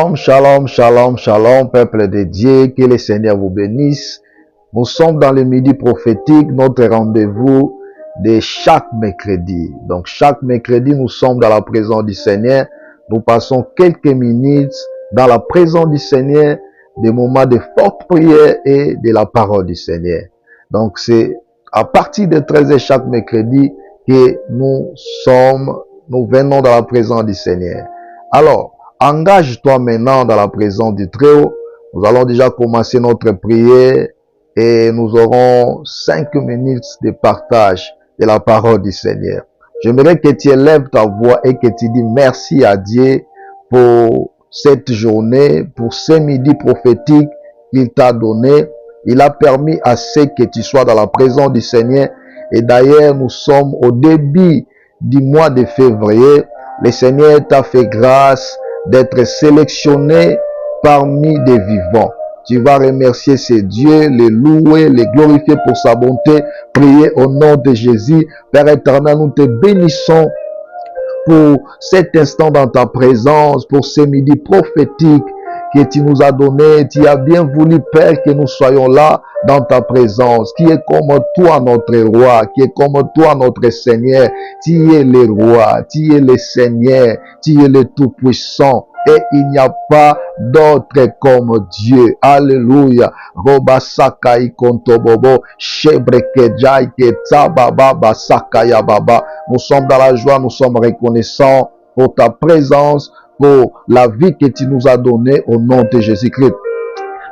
Shalom, shalom, shalom, shalom, peuple de Dieu, que le Seigneur vous bénisse. Nous sommes dans le midi prophétique, notre rendez-vous de chaque mercredi. Donc chaque mercredi, nous sommes dans la présence du Seigneur. Nous passons quelques minutes dans la présence du Seigneur, des moments de forte prière et de la parole du Seigneur. Donc c'est à partir de 13h chaque mercredi que nous venons dans la présence du Seigneur. Alors, engage-toi maintenant dans la présence du Très-Haut. Nous allons déjà commencer notre prière et nous aurons 5 minutes de partage de la parole du Seigneur. J'aimerais que tu élèves ta voix et que tu dis merci à Dieu pour cette journée, pour ce midi prophétique qu'il t'a donné. Il a permis à ce que tu sois dans la présence du Seigneur. Et d'ailleurs, nous sommes au début du mois de février. Le Seigneur t'a fait grâce d'être sélectionné parmi des vivants. Tu vas remercier ce Dieu, le louer, le glorifier pour sa bonté. Prier au nom de Jésus. Père éternel, nous te bénissons pour cet instant dans ta présence, pour ce midi prophétique que tu nous as donné. Tu as bien voulu, Père, que nous soyons là dans ta présence, qui est comme toi notre roi, qui est comme toi notre Seigneur. Tu es le roi, tu es le Seigneur, tu es le Tout-Puissant. Et il n'y a pas d'autre comme Dieu. Alléluia. Roba sakai kontobobo, shebreke ke tababa basakaya baba. Nous sommes dans la joie, nous sommes reconnaissants pour ta présence, pour la vie que tu nous as donnée au nom de Jésus-Christ.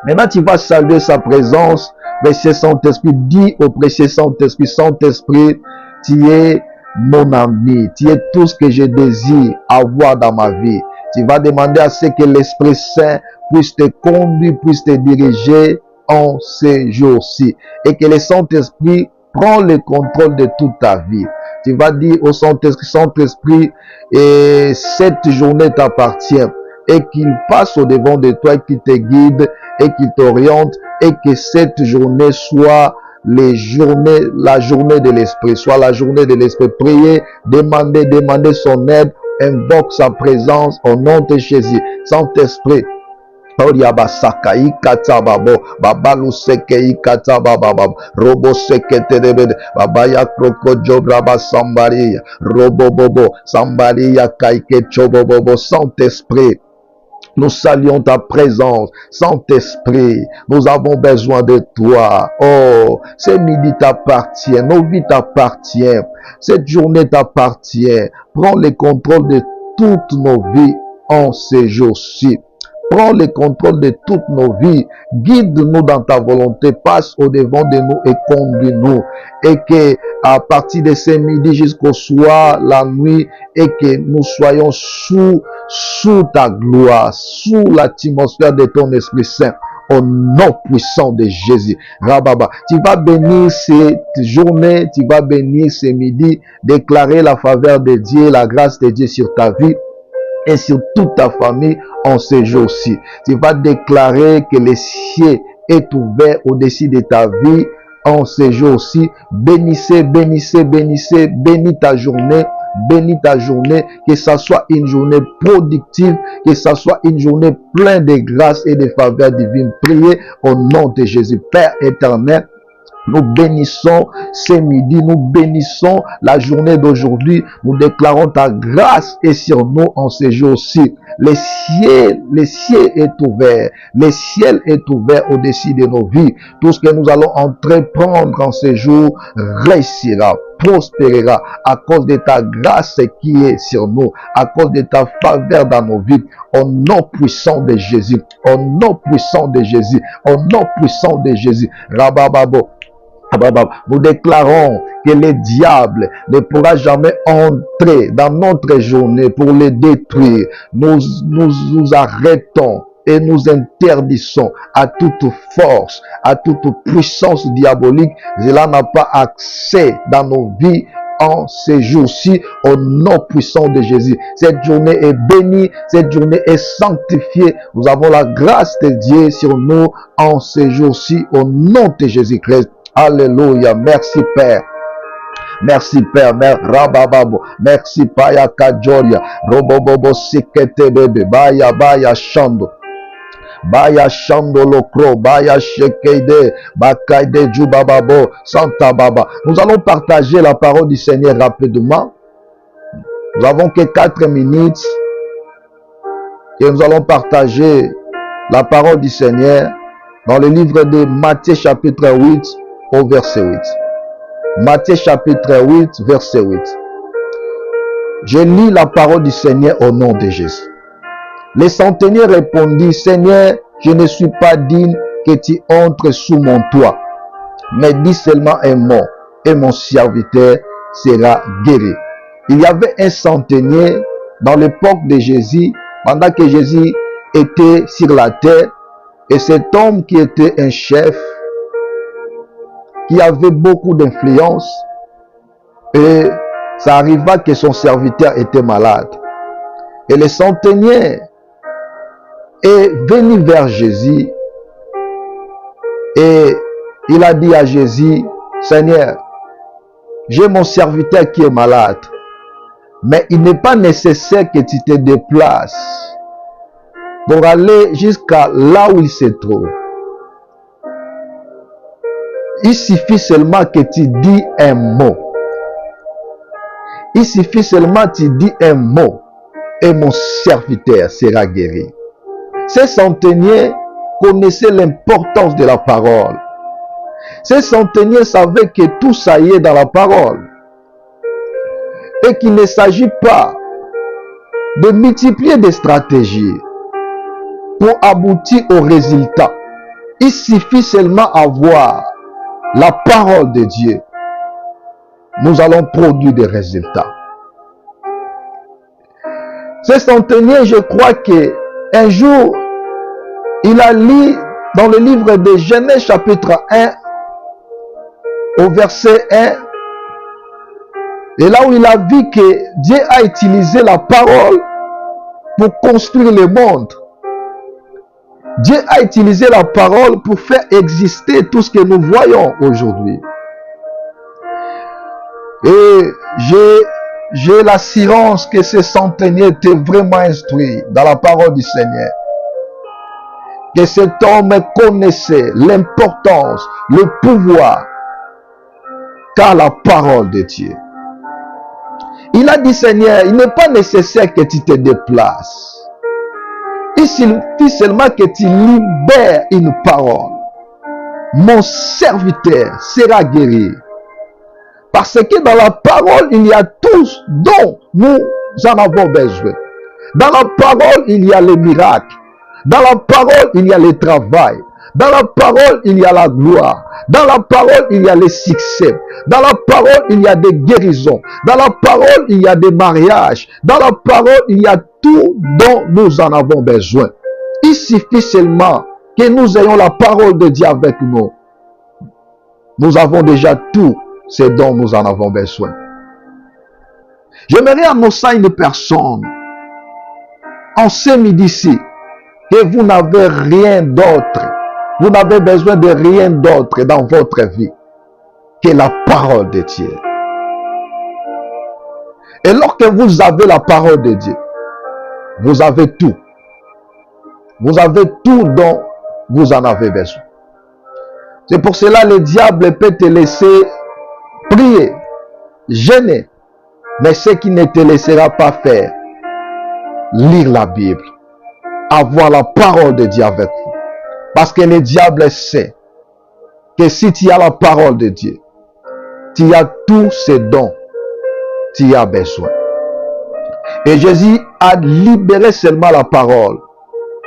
Maintenant, tu vas saluer sa présence. Précieux Saint-Esprit, dis au précieux Saint-Esprit, Saint-Esprit, tu es mon ami, tu es tout ce que je désire avoir dans ma vie. Tu vas demander à ce que l'Esprit Saint puisse te conduire, puisse te diriger en ces jours-ci. Et que le Saint-Esprit prend le contrôle de toute ta vie. Tu vas dire au Saint-Esprit, Saint-Esprit, et cette journée t'appartient. Et qu'il passe au devant de toi, qu'il te guide et qu'il t'oriente. Et que cette journée soit la journée de l'Esprit. Soit la journée de l'Esprit. Priez, demandez son aide. Invoque sa présence au nom de Jésus. Saint-Esprit, Oriaba sakai katababo babalu sekei katababa robo sekete debede babaya kroko jobraba sambaria robo bobo sambaria kaike chobobobo. Saint-Esprit, nous saluons ta présence. Saint-Esprit, nous avons besoin de toi. Oh, ce midi t'appartient, nos vies t'appartiennent, cette journée t'appartient. Prends le contrôle de toutes nos vies en ces jours-ci. Prends le contrôle de toutes nos vies. Guide-nous dans ta volonté. Passe au devant de nous et conduis-nous. Et que à partir de ce midi jusqu'au soir, la nuit, et que nous soyons sous ta gloire, sous l'atmosphère de ton Esprit Saint. Au nom puissant de Jésus. Rababa, tu vas bénir cette journée, tu vas bénir ce midi, déclarer la faveur de Dieu, la grâce de Dieu sur ta vie et sur toute ta famille en ce jour-ci. Tu vas déclarer que le ciel est ouvert au-dessus de ta vie en ce jour-ci. Bénissez, bénissez, bénissez, bénis ta journée. Bénis ta journée, que ça soit une journée productive, que ça soit une journée pleine de grâce et de faveur divine. Priez au nom de Jésus. Père éternel, nous bénissons ce midi, nous bénissons la journée d'aujourd'hui. Nous déclarons ta grâce est sur nous en ce jour-ci. Le ciel est ouvert. Le ciel est ouvert au-dessus de nos vies. Tout ce que nous allons entreprendre en ce jour réussira, prospérera à cause de ta grâce qui est sur nous, à cause de ta faveur dans nos vies. Au nom puissant de Jésus, au nom puissant de Jésus, au nom puissant de Jésus. Rabababo. Nous déclarons que le diable ne pourra jamais entrer dans notre journée pour le détruire. Nous arrêtons et nous interdisons à toute force, à toute puissance diabolique. Cela n'a pas accès dans nos vies en ces jours-ci, au nom puissant de Jésus. Cette journée est bénie, cette journée est sanctifiée. Nous avons la grâce de Dieu sur nous en ces jours-ci, au nom de Jésus-Christ. Alléluia. Merci Père. Merci Père, Rabababo, merci Paya Kajoria, Robobobo Sikete Bebe, Baya Shando. Baya Lokro, Baya Shekeide, Bakaide Jubababo, Santa Baba. Nous allons partager la parole du Seigneur rapidement. Nous avons que 4 minutes et nous allons partager la parole du Seigneur dans le livre de Matthieu chapitre 8 au verset 8. Matthieu chapitre 8, verset 8. Je lis la parole du Seigneur au nom de Jésus. Le centenier répondit, Seigneur, je ne suis pas digne que tu entres sous mon toit, mais dis seulement un mot et mon serviteur sera guéri. Il y avait un centenier dans l'époque de Jésus, pendant que Jésus était sur la terre, et cet homme qui était un chef, qui avait beaucoup d'influence, et ça arriva que son serviteur était malade. Et le centenier est venu vers Jésus et il a dit à Jésus, Seigneur, j'ai mon serviteur qui est malade, mais il n'est pas nécessaire que tu te déplaces pour aller jusqu'à là où il se trouve. Il suffit seulement que tu dis un mot. Il suffit seulement que tu dis un mot et mon serviteur sera guéri. Ces centeniers connaissaient l'importance de la parole. Ces centeniers savaient que tout ça y est dans la parole. Et qu'il ne s'agit pas de multiplier des stratégies pour aboutir au résultat. Il suffit seulement avoir la parole de Dieu. Nous allons produire des résultats. Ce centenier, je crois que un jour, il a lu dans le livre de Genèse chapitre 1 au verset 1, et là où il a vu que Dieu a utilisé la parole pour construire le monde. Dieu a utilisé la parole pour faire exister tout ce que nous voyons aujourd'hui. Et j'ai l'assurance que ce centenier était vraiment instruit dans la parole du Seigneur. Que cet homme connaissait l'importance, le pouvoir qu'a la parole de Dieu. Il a dit, Seigneur, il n'est pas nécessaire que tu te déplaces. Il suffit seulement que tu libères une parole. Mon serviteur sera guéri. Parce que dans la parole, il y a tout ce dont nous en avons besoin. Dans la parole, il y a les miracles. Dans la parole, il y a le travail. Dans la parole, il y a la gloire. Dans la parole, il y a le succès. Dans la parole, il y a des guérisons. Dans la parole, il y a des mariages. Dans la parole, il y a tout dont nous en avons besoin. Il suffit seulement que nous ayons la parole de Dieu avec nous. Nous avons déjà tout ce dont nous en avons besoin. J'aimerais annoncer à une personne en ce midi-ci que vous n'avez rien d'autre. Vous n'avez besoin de rien d'autre dans votre vie que la parole de Dieu. Et lorsque vous avez la parole de Dieu, vous avez tout. Vous avez tout dont vous en avez besoin. C'est pour cela que le diable peut te laisser prier, jeûner, mais ce qui ne te laissera pas faire, lire la Bible, avoir la parole de Dieu avec vous. Parce que le diable sait que si tu as la parole de Dieu, tu as tout ce dont tu as besoin. Et Jésus a libéré seulement la parole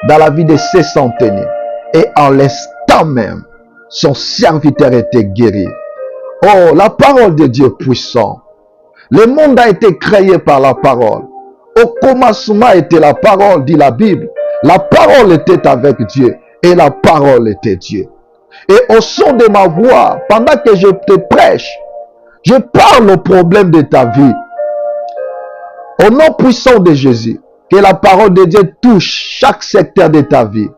dans la vie de ces centeniers. Et en l'instant même, son serviteur était guéri. Oh, la parole de Dieu est puissante. Le monde a été créé par la parole. Au commencement était la parole, dit la Bible. La parole était avec Dieu. Et la parole était Dieu. Et au son de ma voix, pendant que je te prêche, je parle au problème de ta vie. Au nom puissant de Jésus, que la parole de Dieu touche chaque secteur de ta vie.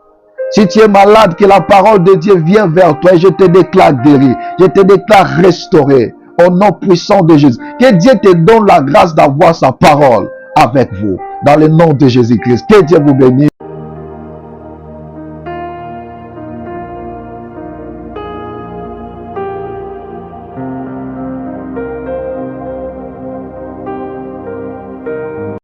Si tu es malade, que la parole de Dieu vienne vers toi et je te déclare guéri. Je te déclare restauré. Au nom puissant de Jésus. Que Dieu te donne la grâce d'avoir sa parole avec vous. Dans le nom de Jésus-Christ. Que Dieu vous bénisse.